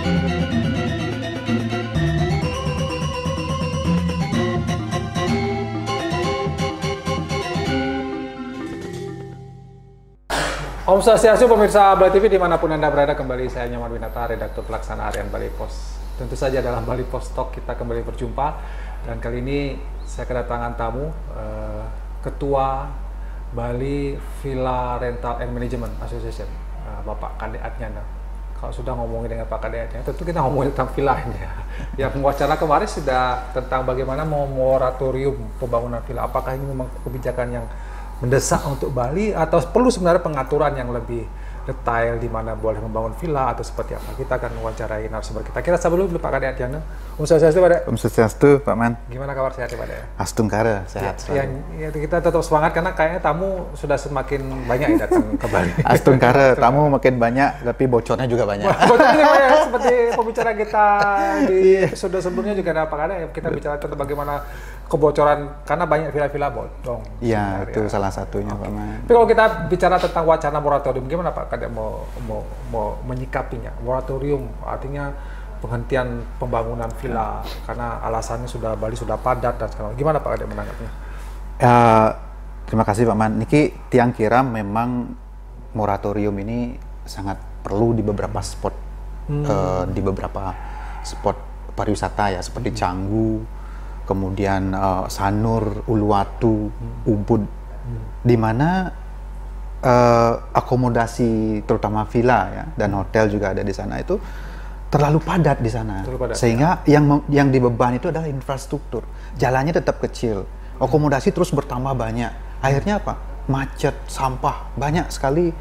Om Swastiastu pemirsa Bali TV dimanapun Anda berada, kembali saya Nyoman Winata, redaktur pelaksana harian Bali Pos. Tentu saja dalam Bali Pos Talk kita kembali berjumpa, dan kali ini saya kedatangan tamu, Ketua Bali Villa Rental and Management Association, Bapak Kade Adnyana. Kalau sudah ngomongin dengan Pak Kade Adnyana, tentu kita ngomongin tentang villanya. Yang wacana kemarin sudah tentang bagaimana mau moratorium pembangunan villa. Apakah ini memang kebijakan yang mendesak untuk Bali atau perlu sebenarnya pengaturan yang lebih detail di mana boleh membangun villa atau seperti apa? Kita akan wawancarai narasumber kita. Kita sebelum dulu Pak Kade Adnyana. Om Swastiastu Pak De. Om Swastiastu Pak Man. Gimana kabar, sehat ya Pak De? Astungkara, sehat selalu. Ya, kita tetap semangat karena kayaknya tamu sudah semakin banyak yang datang ke Bali. Astungkara, tamu makin banyak tapi bocornya juga banyak. Bocornya banyak, seperti pembicara kita di episode sebelumnya juga ada Pak Kade. Kita bicara tentang bagaimana kebocoran karena banyak villa-villa bodong. Iya, itu salah satunya Pak Man. Tapi kalau kita bicara tentang wacana moratorium, gimana Pak Kade mau menyikapinya? Moratorium artinya penghentian pembangunan villa karena alasannya sudah Bali sudah padat dan segala. Gimana Pak Kade menanggapnya? Terima kasih Pak Man. Niki tiang kira memang moratorium ini sangat perlu di beberapa spot, di beberapa spot pariwisata ya, seperti Canggu, kemudian Sanur, Uluwatu, Ubud, di mana akomodasi terutama villa ya dan hotel juga ada di sana itu terlalu padat di sana, sehingga ya, yang dibeban itu adalah infrastruktur. Jalannya tetap kecil, akomodasi terus bertambah banyak. Akhirnya apa? Macet, sampah, banyak sekali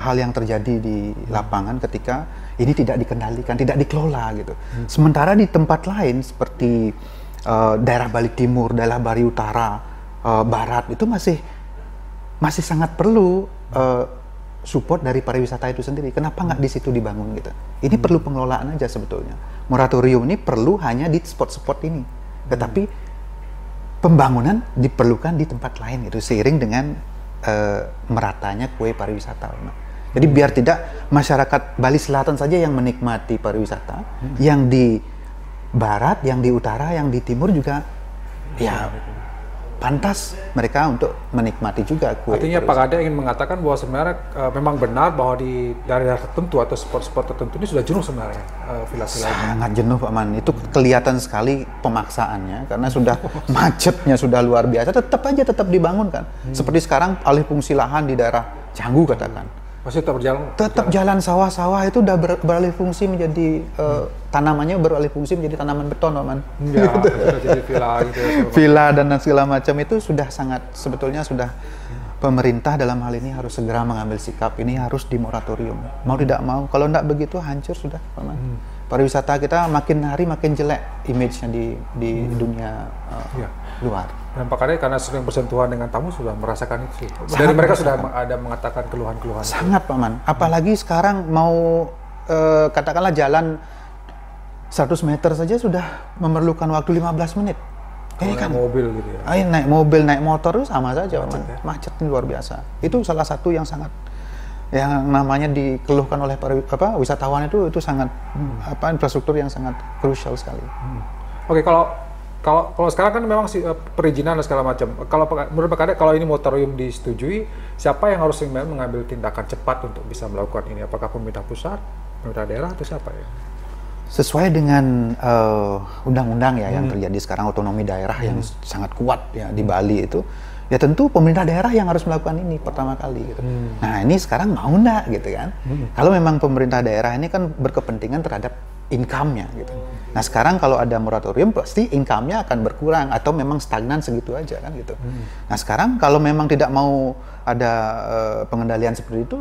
hal yang terjadi di lapangan ketika ini tidak dikendalikan, tidak dikelola gitu. Sementara di tempat lain seperti daerah Bali Timur, daerah Bali Utara, Barat itu masih sangat perlu support dari pariwisata itu sendiri. Kenapa nggak di situ dibangun gitu? Ini perlu pengelolaan aja sebetulnya. Moratorium ini perlu hanya di spot-spot ini, tetapi pembangunan diperlukan di tempat lain gitu, seiring dengan meratanya kue pariwisata. Jadi biar tidak masyarakat Bali Selatan saja yang menikmati pariwisata, yang di Barat, yang di Utara, yang di Timur juga ya pantas mereka untuk menikmati juga kue. Artinya Pak Kade ingin mengatakan bahwa sebenarnya memang benar bahwa di daerah tertentu atau spot-spot tertentu ini sudah jenuh sebenarnya villa-villa ini. Sangat jenuh Pak Man, itu kelihatan sekali pemaksaannya karena sudah macetnya sudah luar biasa, tetap dibangun kan. Seperti sekarang alih fungsi lahan di daerah Canggu katakan. Masih tetap berjalan? Tetap jalan sawah-sawah itu udah beralih fungsi menjadi tanamannya beralih fungsi menjadi tanaman beton, Pak Man. Ya, sudah jadi villa gitu ya. Villa dan segala macam itu sudah sangat, sebetulnya sudah pemerintah dalam hal ini harus segera mengambil sikap. Ini harus dimoratorium. Mau tidak mau, kalau tidak begitu hancur sudah, Pak Man. Pariwisata kita makin hari makin jelek image-nya di dunia luar. Dan Pak Kade karena sering bersentuhan dengan tamu sudah merasakan itu. Dari mereka sudah ada mengatakan keluhan-keluhan. Sangat Pak Man. Apalagi sekarang mau katakanlah jalan 100 meter saja sudah memerlukan waktu 15 menit. Ini kan mobil gitu ya. Naik mobil, naik motor itu sama saja Pak Man. Macet luar biasa. Itu salah satu yang sangat yang namanya dikeluhkan oleh wisatawan itu sangat infrastruktur yang sangat krusial sekali. Oke, kalau sekarang kan memang perizinan dan segala macam. Kalau menurut Pak Kade, kalau ini moratorium disetujui, siapa yang harus mengambil tindakan cepat untuk bisa melakukan ini? Apakah pemerintah pusat, pemerintah daerah, atau siapa ya? Sesuai dengan undang-undang ya yang terjadi sekarang, otonomi daerah yang sangat kuat ya di Bali itu, ya tentu pemerintah daerah yang harus melakukan ini pertama kali gitu. Nah ini sekarang mau enggak gitu kan? Kalau memang pemerintah daerah ini kan berkepentingan terhadap income-nya gitu. Nah sekarang kalau ada moratorium pasti income-nya akan berkurang atau memang stagnan segitu aja kan gitu. Nah sekarang kalau memang tidak mau ada pengendalian seperti itu,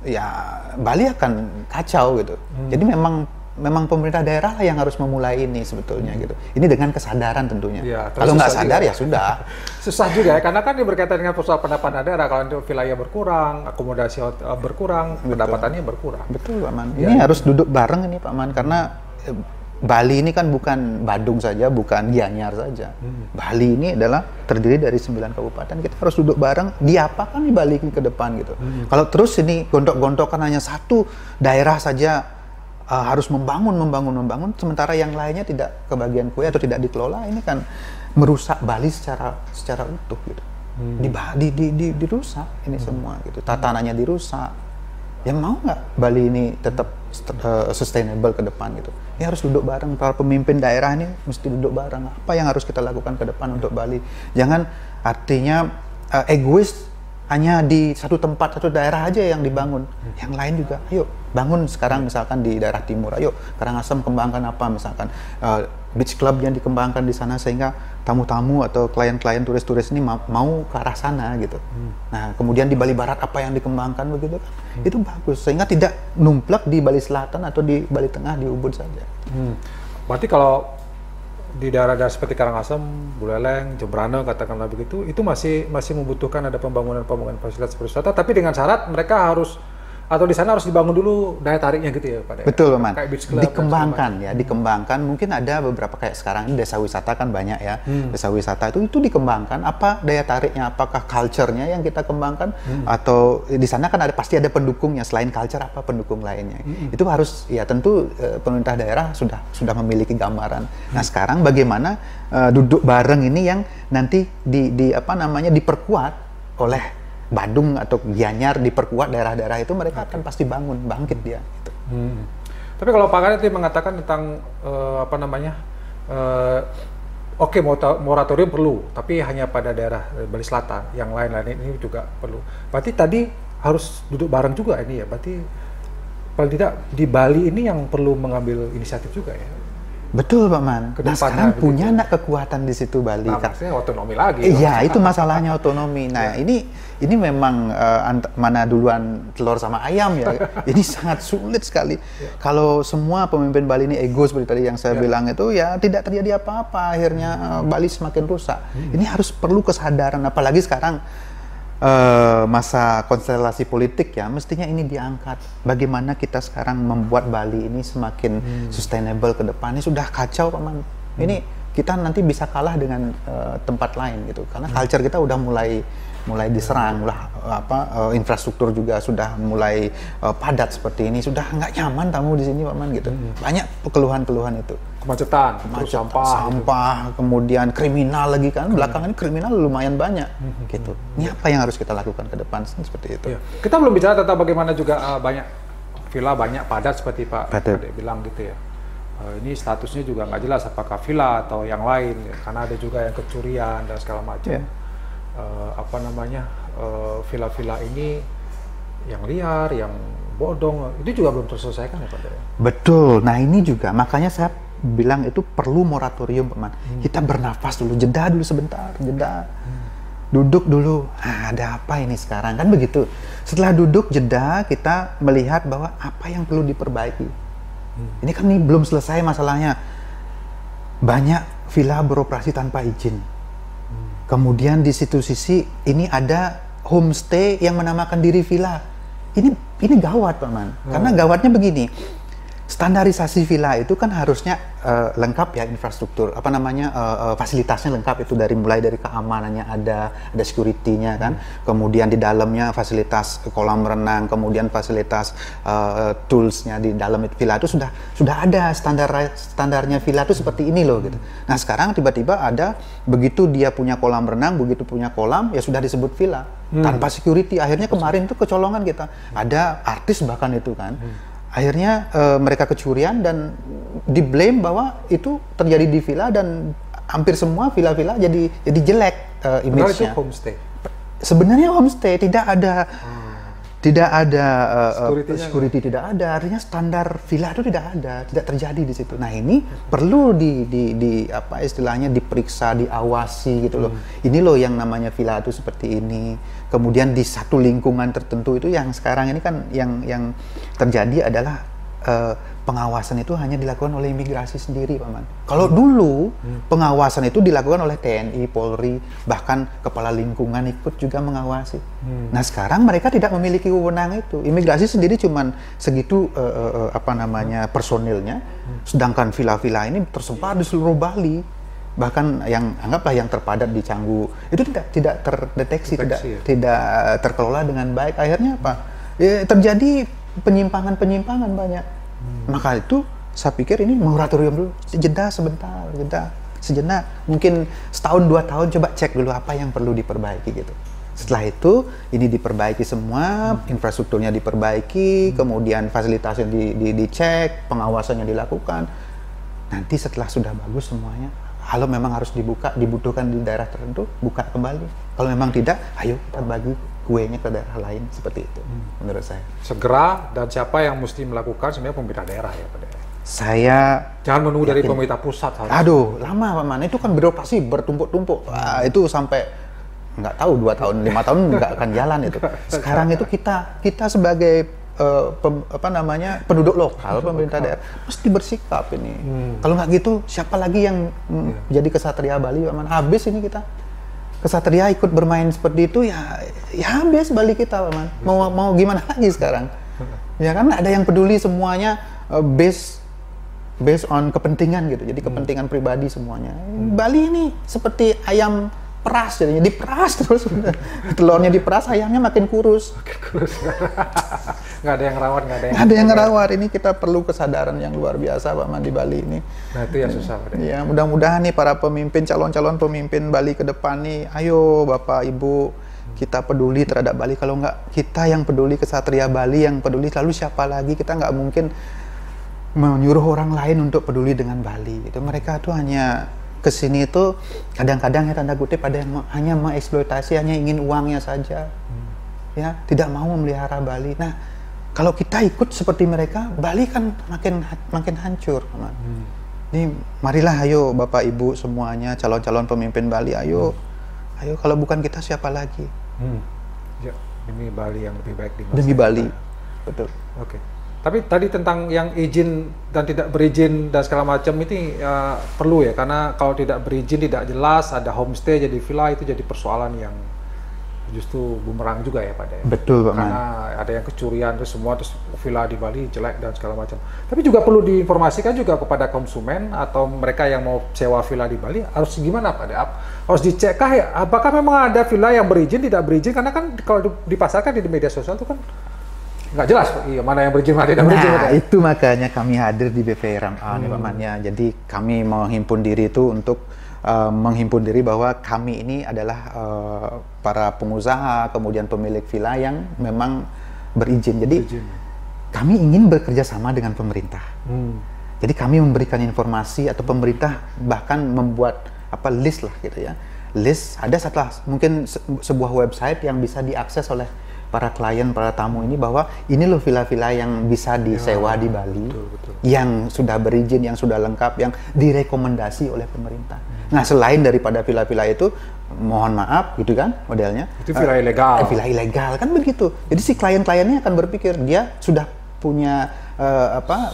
ya Bali akan kacau gitu. Jadi memang pemerintah daerah lah yang harus memulai ini sebetulnya gitu. Ini dengan kesadaran tentunya. Ya, kalau nggak sadar ya sudah. Susah juga ya, karena kan berkaitan dengan persoalan pendapatan daerah. Kalau wilayah berkurang, akomodasi berkurang, pendapatannya berkurang. Betul Pak Man. Ini harus duduk bareng ini Pak Man, karena Bali ini kan bukan Badung saja, bukan Gianyar saja. Bali ini adalah terdiri dari 9 kabupaten. Kita harus duduk bareng, diapakan nih Bali ke depan gitu. Kalau terus ini gontok-gontokan hanya satu daerah saja harus membangun, sementara yang lainnya tidak kebagian kue atau tidak dikelola, ini kan merusak Bali secara utuh gitu. Dirusak ini semua gitu, tatanannya dirusak. Yang mau nggak Bali ini tetap sustainable ke depan gitu? Ini harus duduk bareng, para pemimpin daerah ini mesti duduk bareng. Apa yang harus kita lakukan ke depan untuk Bali? Jangan artinya egois hanya di satu tempat, satu daerah aja yang dibangun. Yang lain juga, ayo bangun sekarang misalkan di daerah timur, ayo Karangasem kembangkan apa misalkan beach club yang dikembangkan di sana sehingga tamu-tamu atau klien-klien turis-turis ini mau ke arah sana gitu. Nah kemudian di Bali Barat apa yang dikembangkan begitu kan, itu bagus sehingga tidak numplak di Bali Selatan atau di Bali Tengah, di Ubud saja. Berarti kalau di daerah-daerah seperti Karangasem, Buleleng, Jembrana katakanlah begitu, itu masih membutuhkan ada pembangunan fasilitas pariwisata, tapi dengan syarat mereka harus, atau di sana harus dibangun dulu daya tariknya gitu ya Pak? Betul Pak. Dikembangkan. Mungkin ada beberapa kayak sekarang ini desa wisata kan banyak ya. Desa wisata itu dikembangkan, apa daya tariknya, apakah culture-nya yang kita kembangkan, atau di sana kan pasti ada pendukungnya, selain culture apa pendukung lainnya. Itu harus ya tentu pemerintah daerah sudah memiliki gambaran. Nah sekarang bagaimana duduk bareng ini yang nanti diperkuat oleh Badung atau Gianyar, diperkuat daerah-daerah itu, mereka akan pasti bangkit dia. Gitu. Tapi kalau Pak Kadek mengatakan tentang oke, moratorium perlu, tapi hanya pada daerah Bali Selatan, yang lain-lain ini juga perlu. Berarti tadi harus duduk bareng juga ini ya, berarti paling tidak di Bali ini yang perlu mengambil inisiatif juga ya? Betul Pak Man. Nah sekarang punya kekuatan di situ Bali. Nah, maksudnya otonomi lagi. Iya, itu masalahnya otonomi. Nah ini memang mana duluan telur sama ayam ya. Ini sangat sulit sekali. Kalau semua pemimpin Bali ini ego seperti tadi yang saya bilang itu, ya tidak terjadi apa-apa. Akhirnya Bali semakin rusak. Ini harus perlu kesadaran, apalagi sekarang masa konstelasi politik ya, mestinya ini diangkat. Bagaimana kita sekarang membuat Bali ini semakin sustainable ke depan. Ini sudah kacau Pak Man. Ini kita nanti bisa kalah dengan tempat lain gitu, karena culture kita udah mulai diserang, infrastruktur juga sudah mulai padat seperti ini, sudah nggak nyaman tamu di sini Pak Man gitu. Banyak keluhan-keluhan itu. Kemacetan, sampah, kemudian kriminal lagi kan, belakangan ini kriminal lumayan banyak gitu. Ini apa yang harus kita lakukan ke depan seperti itu. Kita belum bicara tentang bagaimana juga banyak villa, banyak padat seperti Pak Kadek bilang gitu ya. Ini statusnya juga nggak jelas apakah villa atau yang lain ya, karena ada juga yang kecurian dan segala macam. Villa-villa ini yang liar, yang bodong, itu juga belum terselesaikan ya Pak Kadek? Betul. Nah ini juga makanya saya bilang itu perlu moratorium Pak Man. Kita bernafas dulu, jeda dulu sebentar, duduk dulu. Ada apa ini sekarang kan begitu. Setelah duduk jeda, kita melihat bahwa apa yang perlu diperbaiki. Ini kan belum selesai masalahnya. Banyak villa beroperasi tanpa izin. Kemudian di situ sisi ini ada homestay yang menamakan diri villa. Ini gawat Pak Man. Karena gawatnya begini. Standarisasi villa itu kan harusnya lengkap ya, infrastruktur fasilitasnya lengkap, itu mulai dari keamanannya ada security-nya kan, kemudian di dalamnya fasilitas kolam renang, kemudian fasilitas tools-nya di dalam villa itu sudah ada standarnya villa itu seperti ini loh gitu. Nah sekarang tiba-tiba ada, begitu dia punya kolam renang, begitu punya kolam ya sudah disebut villa tanpa security. Akhirnya kemarin tuh kecolongan kita, ada artis bahkan itu kan. Akhirnya mereka kecurian dan diblame bahwa itu terjadi di villa, dan hampir semua villa-villa jadi jelek image-nya. Itu homestay. Sebenarnya homestay tidak ada security, tidak ada. Artinya standar villa itu tidak terjadi di situ. Nah ini perlu istilahnya diperiksa, diawasi gitu loh. Ini loh yang namanya villa itu seperti ini. Kemudian di satu lingkungan tertentu itu yang sekarang ini kan yang terjadi adalah pengawasan itu hanya dilakukan oleh imigrasi sendiri Pak Man. Kalau dulu pengawasan itu dilakukan oleh TNI, Polri, bahkan kepala lingkungan ikut juga mengawasi. Nah sekarang mereka tidak memiliki wewenang itu. Imigrasi sendiri cuman segitu personilnya, sedangkan villa-villa ini tersebar di seluruh Bali. Bahkan anggaplah yang terpadat di Canggu itu tidak terdeteksi, tidak terkelola dengan baik. Akhirnya apa? Ya, terjadi penyimpangan banyak. Maka itu saya pikir ini moratorium dulu, jeda sebentar, sejenak, mungkin setahun 2 tahun coba cek dulu apa yang perlu diperbaiki gitu. Setelah itu ini diperbaiki semua, infrastrukturnya diperbaiki, kemudian fasilitasnya dicek, pengawasannya dilakukan. Nanti setelah sudah bagus semuanya, kalau memang harus dibutuhkan di daerah tertentu, buka kembali. Kalau memang tidak, ayo kita bagi kuenya ke daerah lain, seperti itu menurut saya. Segera, dan siapa yang mesti melakukan sebenarnya pemerintah daerah ya Pak Dek? Saya jangan menunggu dari pemerintah pusat. Aduh, lama Pak Man. Itu kan birokrasi bertumpuk-tumpuk. Itu sampai nggak tahu 2 tahun, 5 tahun nggak akan jalan itu. Sekarang itu kita sebagai penduduk lokal, pemerintah daerah mesti bersikap ini. Kalau nggak gitu, siapa lagi yang jadi kesatria Bali Pak Man? Habis ini kita. Kesatria ikut bermain seperti itu ya habis Bali kita Pak Man. Mau gimana lagi sekarang? Ya kan ada yang peduli semuanya based on kepentingan gitu. Jadi kepentingan pribadi semuanya. Bali ini seperti ayam peras, jadinya diperas terus. Telurnya diperas, ayamnya makin kurus. Nggak ada yang rawat, nggak ada yang ngerawat. Ini kita perlu kesadaran yang luar biasa Pak Man di Bali ini. Nah itu yang susah Pak. Ya mudah-mudahan nih para pemimpin, calon-calon pemimpin Bali ke depan nih, ayo Bapak Ibu, kita peduli terhadap Bali. Kalau nggak kita yang peduli, kesatria Bali yang peduli, lalu siapa lagi? Kita nggak mungkin menyuruh orang lain untuk peduli dengan Bali. Itu mereka tuh hanya kesini itu kadang-kadang ya tanda kutip ada yang hanya mengeksploitasi, hanya ingin uangnya saja, ya tidak mau memelihara Bali. Nah kalau kita ikut seperti mereka, Bali kan makin hancur. Ini marilah ayo Bapak Ibu semuanya, calon-calon pemimpin Bali, ayo kalau bukan kita siapa lagi? Ya, demi Bali yang lebih baik di masa demi Bali, betul. Oke. Tapi tadi tentang yang izin dan tidak berizin dan segala macam ini perlu ya, karena kalau tidak berizin tidak jelas, ada homestay jadi villa, itu jadi persoalan yang justru bumerang juga ya Pak Dek. Betul Pak. Karena ada yang kecurian terus villa di Bali jelek dan segala macam. Tapi juga perlu diinformasikan juga kepada konsumen atau mereka yang mau sewa villa di Bali harus gimana Pak Dek? Harus dicek kah ya? Apakah memang ada villa yang berizin tidak berizin? Karena kan kalau dipasarkan di media sosial itu kan nggak jelas, iya mana yang berizin, mana tidak berizin. Nah, itu makanya kami hadir di BPRMA nih Pak Man ya. Jadi kami menghimpun diri itu untuk menghimpun diri bahwa kami ini adalah para pengusaha, kemudian pemilik villa yang memang berizin. Jadi kami ingin bekerja sama dengan pemerintah. Jadi kami memberikan informasi atau pemerintah bahkan membuat list lah gitu ya. List ada mungkin sebuah website yang bisa diakses oleh para klien, para tamu ini bahwa ini loh villa-villa yang bisa disewa di Bali, betul. Yang sudah berizin, yang sudah lengkap, yang direkomendasi oleh pemerintah. Nah selain daripada villa-villa itu, mohon maaf gitu kan modelnya. Itu villa ilegal. Villa ilegal kan begitu. Jadi si klien-kliennya akan berpikir dia sudah punya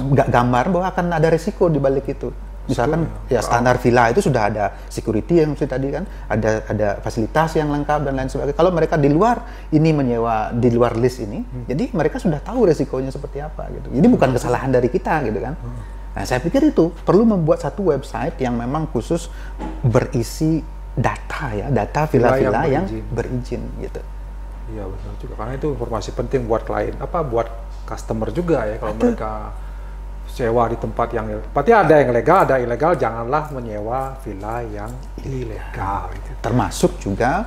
gambar bahwa akan ada resiko di balik itu. Misalkan standar villa itu sudah ada security yang seperti tadi kan, ada fasilitas yang lengkap dan lain sebagainya. Kalau mereka di luar ini menyewa di luar list ini, jadi mereka sudah tahu resikonya seperti apa gitu. Jadi bukan kesalahan dari kita gitu kan. Nah, saya pikir itu perlu membuat satu website yang memang khusus berisi data villa-villa yang berizin gitu. Iya betul juga, karena itu informasi penting buat klien, buat customer juga ya kalau mereka sewa di tempat yang berarti ada yang legal, ada ilegal, janganlah menyewa villa yang ilegal. Termasuk juga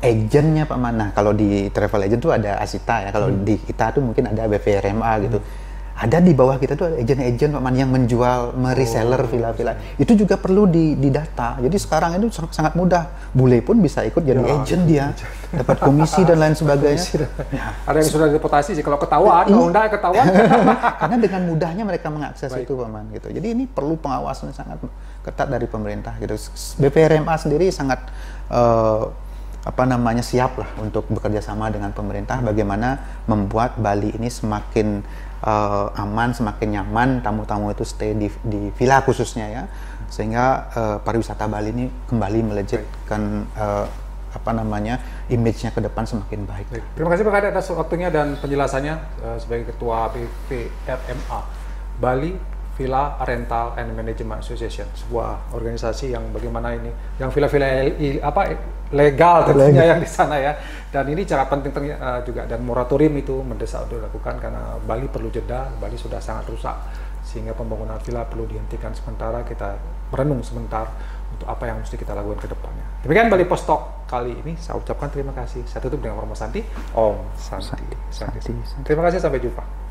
agennya Pak Man. Nah, kalau di travel agent tuh ada Asita ya, kalau di kita tuh mungkin ada BVRMA gitu. Ada di bawah kita tuh ada agen-agen Pak Man yang menjual, mereseller villa-villa. Itu juga perlu didata. Jadi sekarang itu sangat mudah. Bule pun bisa ikut jadi agen dia, dapat komisi dan lain sebagainya. Ada yang sudah direputasi sih kalau ketahuan, kalau enggak ketahuan. Karena dengan mudahnya mereka mengakses itu Pak Man gitu. Jadi ini perlu pengawasan sangat ketat dari pemerintah gitu. BPRMA sendiri sangat siap lah untuk bekerja sama dengan pemerintah bagaimana membuat Bali ini semakin aman, semakin nyaman, tamu-tamu itu stay di villa khususnya ya, sehingga pariwisata Bali ini kembali melejitkan image-nya ke depan semakin baik. Terima kasih Pak Kadek atas waktunya dan penjelasannya sebagai Ketua BPRMA Bali Villa Rental and Management Association, sebuah organisasi yang bagaimana ini, yang villa-villa legal tentunya yang di sana ya. Dan ini cara penting juga, dan moratorium itu mendesak untuk dilakukan karena Bali perlu jeda. Bali sudah sangat rusak sehingga pembangunan villa perlu dihentikan sementara. Kita merenung sebentar untuk apa yang mesti kita lakukan ke depannya. Demikian Bali Post Talk kali ini. Saya ucapkan terima kasih. Saya tutup dengan Om Santi. Om Santi. Terima kasih, sampai jumpa.